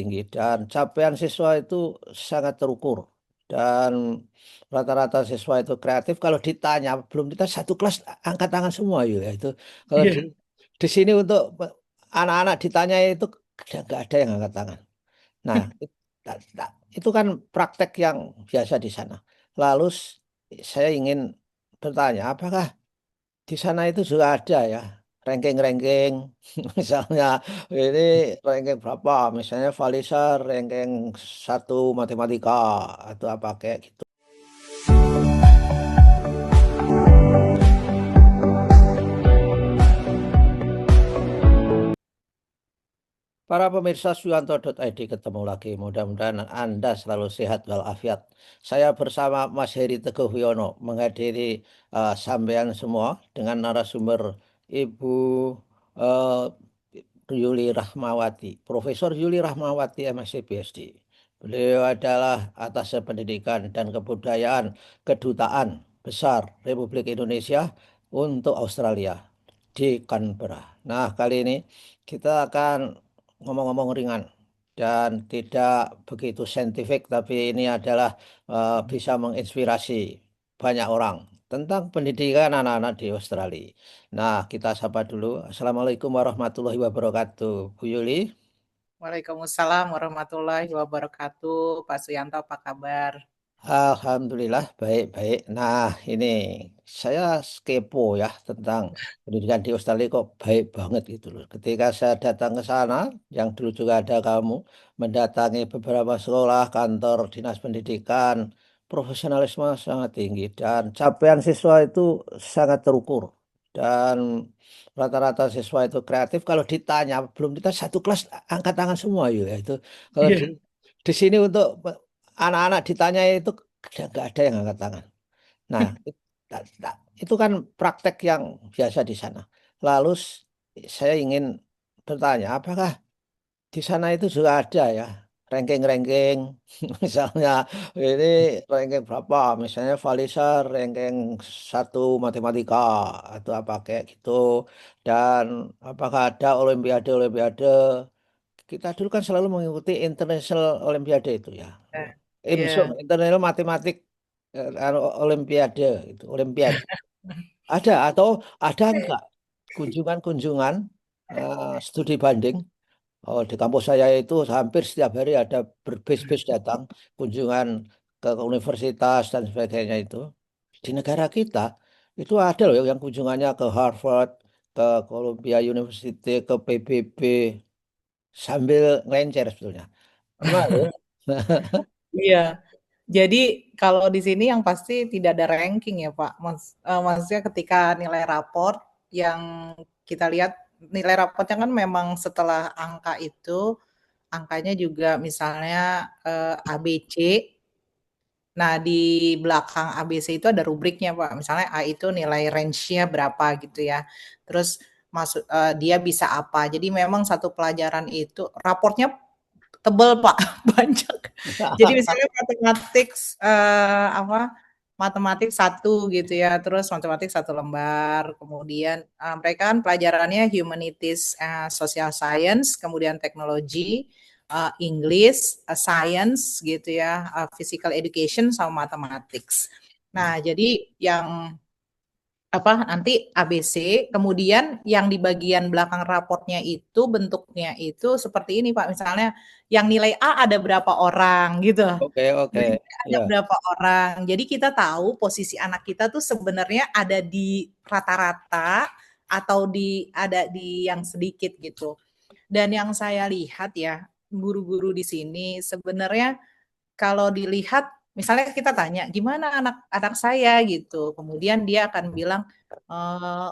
tinggi dan capaian siswa itu sangat terukur dan rata-rata siswa itu kreatif. Kalau ditanya belum ditanya satu kelas angkat tangan semua ya itu. Kalau Iya. di sini untuk anak-anak ditanya itu nggak ada yang angkat tangan. Nah, itu kan praktek yang biasa di sana. Lalu saya ingin bertanya, apakah di sana itu juga ada ya ranking-ranking, misalnya ini ranking berapa, misalnya Valisa ranking 1 matematika atau apa kayak gitu. Para pemirsa Suyanto.id ketemu lagi. Mudah-mudahan Anda selalu sehat walafiat. Saya bersama Mas Heri Teguh Wiono menghadiri sampean semua dengan narasumber Ibu eh, Yuli Rahmawati, Profesor Yuli Rahmawati MSc PhD. Beliau adalah atas pendidikan dan kebudayaan Kedutaan Besar Republik Indonesia untuk Australia di Canberra. Nah, kali ini kita akan ngomong-ngomong ringan dan tidak begitu saintifik, tapi ini adalah bisa menginspirasi banyak orang tentang pendidikan anak-anak di Australia. Nah, kita sapa dulu. Assalamualaikum warahmatullahi wabarakatuh. Bu Yuli. Waalaikumsalam warahmatullahi wabarakatuh. Pak Suyanto, apa kabar? Alhamdulillah baik-baik. Nah, ini saya kepo ya tentang pendidikan di Australia kok baik banget gitu loh. Ketika saya datang ke sana, yang dulu juga ada kamu, mendatangi beberapa sekolah, kantor dinas pendidikan, profesionalisme sangat tinggi dan capaian siswa itu sangat terukur. Dan rata-rata siswa itu kreatif. Kalau ditanya, belum ditanya satu kelas angkat tangan semua ya itu. Kalau Iya. di sini untuk anak-anak ditanya itu nggak ada yang angkat tangan. Nah, itu kan praktek yang biasa di sana. Lalu saya ingin bertanya, apakah di sana itu juga ada ya ranking-ranking, misalnya ini ranking berapa, misalnya Valisa ranking 1 matematika atau apa kayak gitu. Dan apakah ada olimpiade-olimpiade? Kita dulu kan selalu mengikuti International Olimpiade itu ya. IMSO, Iya. International Matematik Olimpiade itu, Olimpiade. Ada atau ada enggak kunjungan-kunjungan studi banding? Oh, di kampus saya itu hampir setiap hari ada berbis-bis datang kunjungan ke universitas dan sebagainya itu. Di negara kita itu ada loh yang kunjungannya ke Harvard, ke Columbia University, ke PBB sambil ngelencer sebetulnya. Pernah loh. Iya. Jadi kalau di sini yang pasti tidak ada ranking ya Pak. Maksudnya ketika nilai raport yang kita lihat nilai raportnya kan memang setelah angka itu, angkanya juga misalnya ABC. Nah, di belakang ABC itu ada rubriknya, Pak. Misalnya A itu nilai range-nya berapa gitu ya. Terus dia bisa apa. Jadi memang satu pelajaran itu raportnya tebel, Pak, banyak. Jadi misalnya matematik apa? Matematik satu gitu ya, terus matematik satu lembar, kemudian mereka kan pelajarannya humanities, social science, kemudian teknologi, English, science gitu ya, physical education sama mathematics. Nah, jadi yang apa nanti ABC, kemudian yang di bagian belakang raportnya itu bentuknya itu seperti ini Pak, misalnya yang nilai A ada berapa orang gitu. Oke, oke. Nilai B ada Ya, berapa orang. Jadi kita tahu posisi anak kita tuh sebenarnya ada di rata-rata atau ada di yang sedikit gitu. Dan yang saya lihat ya, guru-guru di sini sebenarnya kalau dilihat, misalnya kita tanya, gimana anak-anak saya gitu. Kemudian dia akan bilang,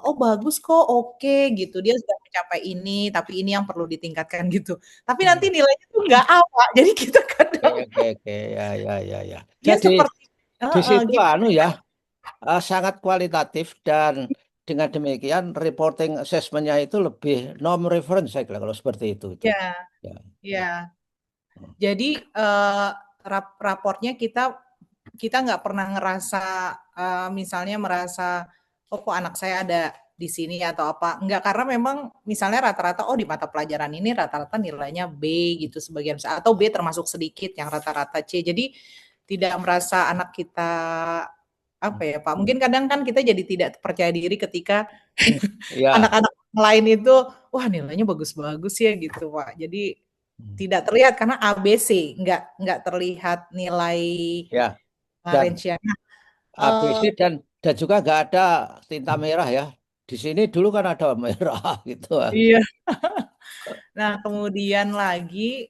oh bagus kok, oke gitu. Dia sudah mencapai ini, tapi ini yang perlu ditingkatkan gitu. Tapi nanti nilainya tuh nggak apa. Jadi kita oke, kadang oke, oke. Ya, ya, ya, ya. dia Jadi seperti, di situ gitu. anu ya, sangat kualitatif dan dengan demikian reporting assessment-nya itu lebih norm reference saya kira kalau seperti itu. Ya, Ya, ya. ya. Jadi raportnya kita kita nggak pernah ngerasa misalnya merasa oh kok anak saya ada di sini atau apa. Enggak, karena memang misalnya rata-rata oh di mata pelajaran ini rata-rata nilainya B gitu sebagian besar atau B termasuk sedikit yang rata-rata C. Jadi tidak merasa anak kita apa ya Pak? Mungkin kadang kan kita jadi tidak percaya diri ketika Ya. anak-anak lain itu wah nilainya bagus-bagus ya gitu Pak. Jadi tidak terlihat karena ABC, nggak terlihat nilai Ya, dan range-nya. ABC Nah, dan juga nggak ada tinta merah ya. Di sini dulu kan ada merah gitu. iya. Nah, kemudian lagi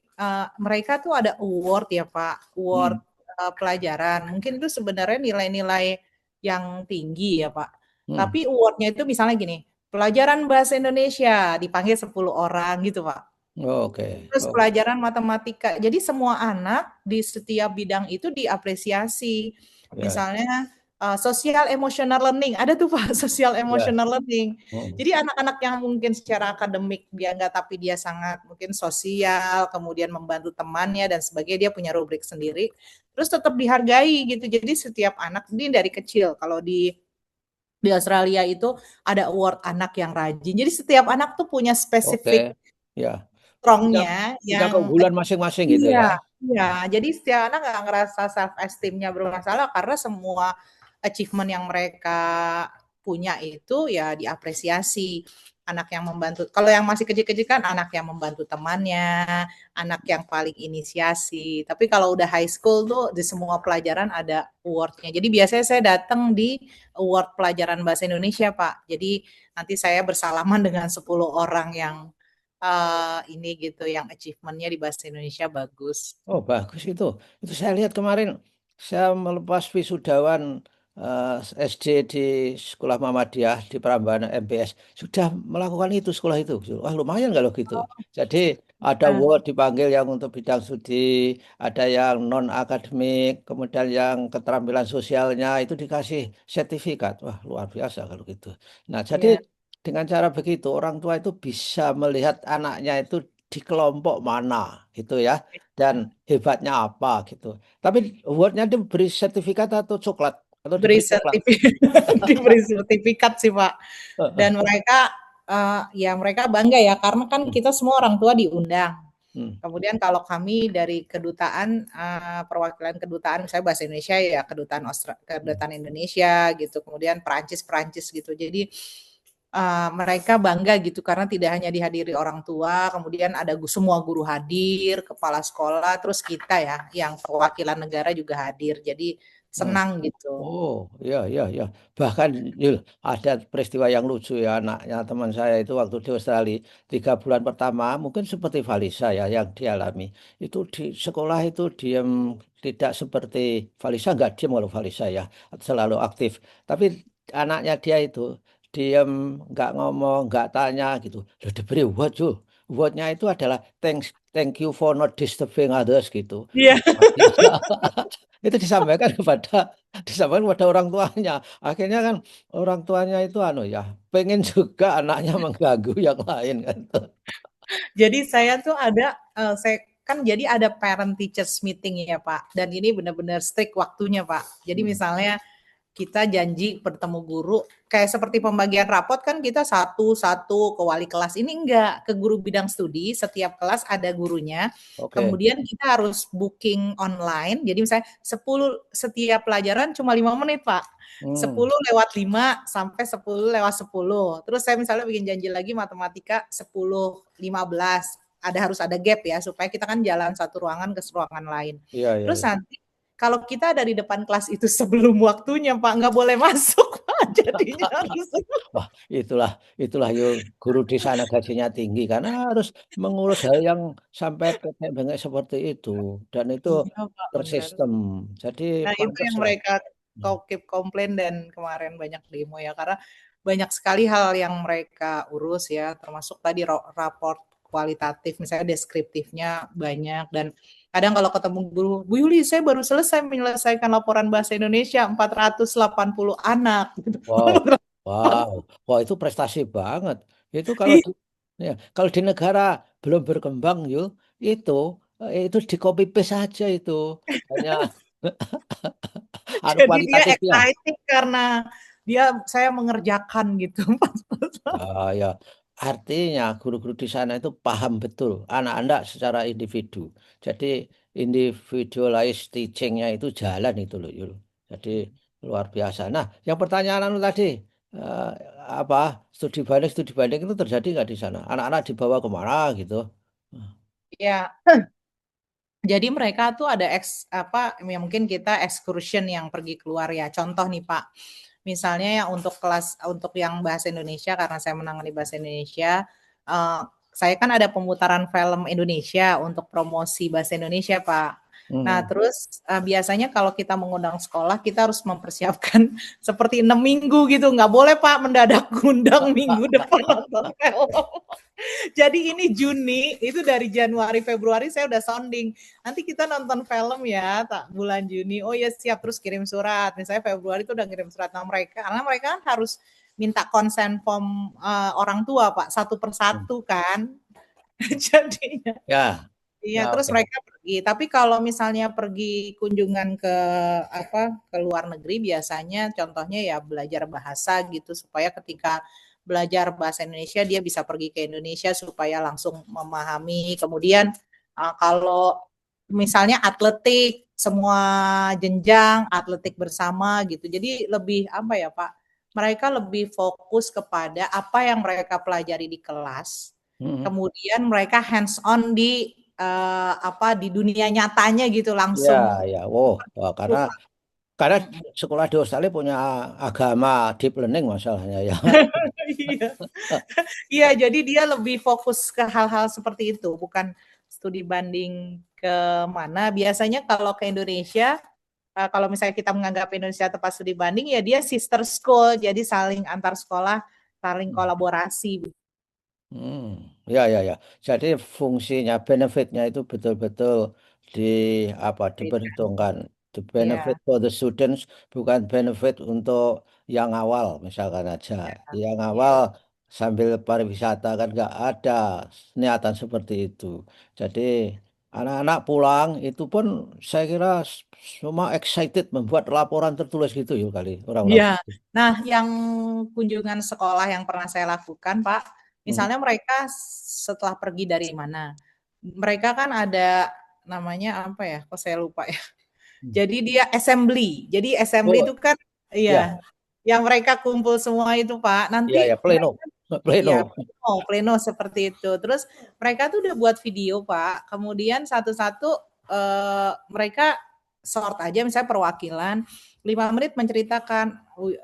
mereka tuh ada award ya Pak, award Hmm. pelajaran. Mungkin itu sebenarnya nilai-nilai yang tinggi ya Pak. Hmm. Tapi awardnya itu misalnya gini, pelajaran bahasa Indonesia dipanggil 10 orang gitu Pak. Oke. Terus Oh, pelajaran matematika. Jadi semua anak di setiap bidang itu diapresiasi. ya, Misalnya social emotional learning, ada tuh Pak, social ya. emotional learning. Hmm. Jadi anak-anak yang mungkin secara akademik dia enggak, tapi dia sangat mungkin sosial, kemudian membantu temannya dan sebagainya, dia punya rubrik sendiri. Terus tetap dihargai gitu. Jadi setiap anak ini dari kecil. Kalau di Australia itu ada award anak yang rajin. Jadi setiap anak tuh punya Oke. spesifik Ya. Punya strongnya punya yang keunggulan masing-masing gitu iya, ya. iya. Jadi setiap anak nggak ngerasa self esteem-nya bermasalah karena semua achievement yang mereka punya itu ya diapresiasi. Anak yang membantu, kalau yang masih kecil-kecil kan anak yang membantu temannya, anak yang paling inisiasi. Tapi kalau udah high school tuh di semua pelajaran ada award-nya. Jadi biasanya saya datang di award pelajaran bahasa Indonesia, Pak. Jadi nanti saya bersalaman dengan 10 orang yang ini gitu yang achievement-nya di bahasa Indonesia bagus. Oh, bagus itu. Itu saya lihat kemarin saya melepas wisudawan eh, SD di Sekolah Muhammadiyah di Prambanan MPS sudah melakukan itu sekolah itu. Wah, lumayan kalau gitu. Jadi ada Nah, Word dipanggil yang untuk bidang studi, ada yang non akademik, kemudian yang keterampilan sosialnya itu dikasih sertifikat. Wah, luar biasa kalau gitu. Nah, jadi iya, dengan cara begitu orang tua itu bisa melihat anaknya itu di kelompok mana gitu ya dan hebatnya apa gitu. Tapi awardnya diberi sertifikat atau coklat atau beri diberi coklat. sertifikat, diberi sertifikat sih Pak. Dan mereka ya mereka bangga ya karena kan Hmm. kita semua orang tua diundang. Hmm. Kemudian kalau kami dari kedutaan perwakilan kedutaan misalnya bahasa Indonesia ya kedutaan Indonesia gitu, kemudian Perancis Perancis gitu. Jadi mereka bangga gitu karena tidak hanya dihadiri orang tua, kemudian ada semua guru hadir, kepala sekolah, terus kita ya yang perwakilan negara juga hadir. Jadi Hmm. senang gitu. Oh, ya, ya, ya. Bahkan Yul, ada peristiwa yang lucu ya anaknya teman saya itu waktu di Australia 3 bulan pertama mungkin seperti Valisa ya yang dialami. Itu di sekolah itu diam tidak seperti Valisa nggak diam kalau Valisa ya selalu aktif. Tapi anaknya dia itu diam nggak ngomong nggak tanya gitu. Loh, diberi award Jul. Awardnya itu adalah thank you for not disturbing others gitu. Iya. Itu disampaikan kepada orang tuanya. Akhirnya kan orang tuanya itu anu ya, pengen juga anaknya mengganggu yang lain kan. Jadi saya tuh ada saya kan jadi ada parent teachers meeting ya Pak. Dan ini benar-benar strict waktunya Pak. Jadi Hmm. misalnya kita janji bertemu guru kayak seperti pembagian rapot kan kita satu-satu ke wali kelas, ini enggak ke guru bidang studi, setiap kelas ada gurunya, Oke. kemudian kita harus booking online, jadi misalnya 10 setiap pelajaran cuma 5 menit Pak, Hmm. 10 lewat 5 sampai 10 lewat 10, terus saya misalnya bikin janji lagi matematika 10:15, harus ada gap ya supaya kita kan jalan satu ruangan ke ruangan lain, Iya, iya, terus iya. nanti kalau kita ada di depan kelas itu sebelum waktunya, Pak, nggak boleh masuk, Pak, jadinya harus Wah, itulah yuk guru di sana gajinya tinggi karena harus mengurus hal yang sampai bengek seperti itu dan itu iya, Pak, bener. tersistem. Jadi Nah, itu pantas yang lah. mereka keep komplain dan kemarin banyak demo ya, karena banyak sekali hal yang mereka urus ya, termasuk tadi raport kualitatif, misalnya deskriptifnya banyak dan kadang kalau ketemu guru, "Bu Yuli, saya baru selesai menyelesaikan laporan bahasa Indonesia 480 anak." Gitu. Wow, wow, wah itu prestasi banget. Itu Iya, ya, kalau di negara belum berkembang yuk, itu itu di copy paste saja itu hanya anu jadi dia kualitatifnya. excited karena saya mengerjakan gitu. Ya, artinya guru-guru di sana itu paham betul anak-anak secara individu. Jadi individualized teachingnya itu jalan itu loh, Yul. Jadi luar biasa. Nah, yang pertanyaan anu tadi, eh, apa studi banding itu terjadi nggak di sana? Anak-anak dibawa kemana gitu? Ya, jadi mereka tuh ada apa ya mungkin kita excursion yang pergi keluar ya. Contoh nih Pak, misalnya yang untuk kelas untuk yang bahasa Indonesia karena saya menangani bahasa Indonesia, eh, saya kan ada pemutaran film Indonesia untuk promosi bahasa Indonesia Pak. Nah, Hmm. terus biasanya kalau kita mengundang sekolah, kita harus mempersiapkan seperti 6 minggu gitu. Nggak boleh Pak mendadak undang minggu depan nonton film. Jadi ini Juni, itu dari Januari Februari saya udah sounding. Nanti kita nonton film ya, tak bulan Juni. Oh ya siap, terus kirim surat. Misalnya Februari itu udah kirim surat sama mereka, karena mereka kan harus minta konsen form orang tua Pak, satu Hmm. persatu kan. Jadinya Ya, iya, ya terus oke. mereka pergi. Tapi kalau misalnya pergi kunjungan ke apa ke luar negeri biasanya contohnya ya belajar bahasa gitu supaya ketika belajar bahasa Indonesia dia bisa pergi ke Indonesia supaya langsung memahami. Kemudian kalau misalnya atletik semua jenjang atletik bersama gitu. Jadi lebih apa ya, Pak? Mereka lebih fokus kepada apa yang mereka pelajari di kelas. Hmm. Kemudian mereka hands on di apa di dunia nyatanya gitu Ya, langsung. ya. Oh, wah, karena Mm-mm. sekolah di Australia punya agama deep learning masalahnya ya. Iya, iya. Jadi dia lebih fokus ke hal-hal seperti itu, bukan studi banding ke mana. Biasanya kalau ke Indonesia, kalau misalnya kita menganggap Indonesia tempat studi banding, ya dia sister school, jadi saling antar sekolah, saling kolaborasi. Hmm, ya, ya, ya. Jadi fungsinya, benefitnya itu betul-betul di apa diperhitungkan. The benefit Iya, for the students bukan benefit untuk yang awal, misalkan aja. Yang awal iya. sambil pariwisata kan nggak ada niatan seperti itu. Jadi anak-anak pulang itu pun saya kira semua excited membuat laporan tertulis gitu yuk kali orang-orang. Iya. Nah, yang kunjungan sekolah yang pernah saya lakukan, Pak, Mhm. misalnya mereka setelah pergi dari mana, mereka kan ada namanya apa ya? Kok saya lupa ya. Jadi dia assembly. Jadi assembly Oh, itu kan ya, iya, yang mereka kumpul semua itu, Pak. ya, ya, Nanti pleno, mereka iya, pleno. pleno seperti itu. Terus mereka tuh udah buat video, Pak. Kemudian satu-satu mereka sort aja misalnya perwakilan 5 menit menceritakan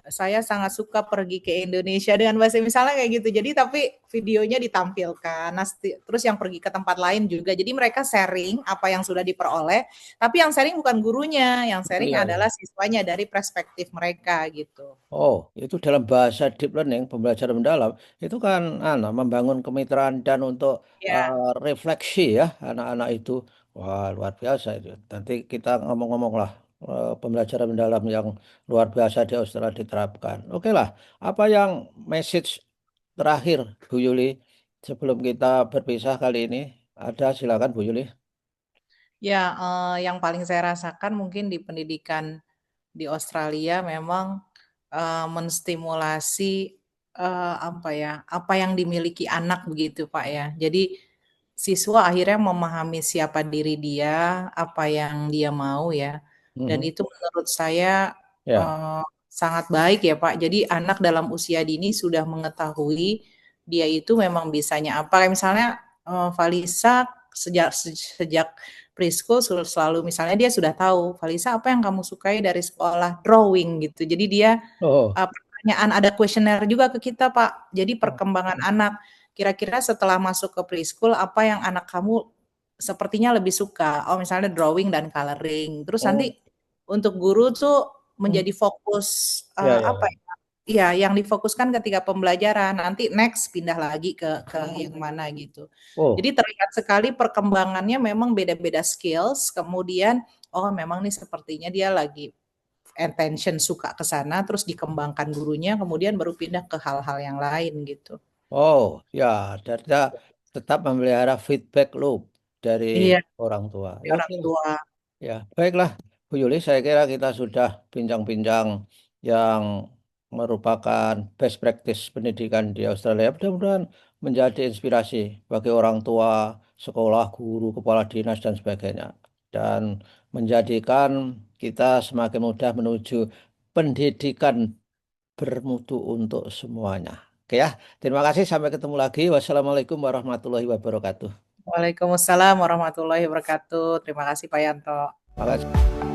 saya sangat suka pergi ke Indonesia dengan bahasa misalnya kayak gitu. Jadi tapi videonya ditampilkan. Nah, terus yang pergi ke tempat lain juga. Jadi mereka sharing apa yang sudah diperoleh, tapi yang sharing bukan gurunya, yang sharing Iya, adalah iya. siswanya dari perspektif mereka gitu. Oh, itu dalam bahasa deep learning, pembelajaran mendalam, itu kan membangun kemitraan dan untuk Ya, refleksi ya anak-anak itu. Wah, luar biasa itu. Nanti kita ngomong-ngomong lah pembelajaran mendalam yang luar biasa di Australia diterapkan. Oke lah, apa yang message terakhir Bu Yuli sebelum kita berpisah kali ini? Ada, silakan Bu Yuli. ya yang paling saya rasakan mungkin di pendidikan di Australia memang menstimulasi apa ya, apa yang dimiliki anak begitu Pak ya. Jadi siswa akhirnya memahami siapa diri dia, apa yang dia mau ya. Dan Mhm. itu menurut saya Ya. eh, sangat baik ya Pak. Jadi anak dalam usia dini sudah mengetahui dia itu memang bisanya apa. Kayak misalnya Valisa sejak preschool selalu misalnya dia sudah tahu, Valisa apa yang kamu sukai dari sekolah drawing gitu. Jadi dia Oh. pertanyaan ada kuesioner juga ke kita Pak. Jadi Oh. perkembangan anak kira-kira setelah masuk ke preschool apa yang anak kamu sepertinya lebih suka? Oh misalnya drawing dan coloring. Terus Oh. nanti untuk guru tuh Hmm. menjadi fokus Ya, ya, apa ya. ya? Iya, yang difokuskan ketika pembelajaran. Nanti next pindah lagi ke yang mana gitu. Oh. Jadi terlihat sekali perkembangannya memang beda-beda skills. Kemudian, oh memang nih sepertinya dia lagi attention suka ke sana, terus dikembangkan gurunya, kemudian baru pindah ke hal-hal yang lain gitu. Oh, ya, dan kita tetap memelihara feedback loop dari Iya, orang tua. di Ya, oke orang lah. tua. Ya, baiklah, Bu Yuli, saya kira kita sudah bincang-bincang yang merupakan best practice pendidikan di Australia. Mudah-mudahan menjadi inspirasi bagi orang tua, sekolah, guru, kepala dinas, dan sebagainya. Dan menjadikan kita semakin mudah menuju pendidikan bermutu untuk semuanya. Oke ya, terima kasih. Sampai ketemu lagi. Wassalamualaikum warahmatullahi wabarakatuh. Waalaikumsalam warahmatullahi wabarakatuh. Terima kasih Pak Yanto. Terima kasih.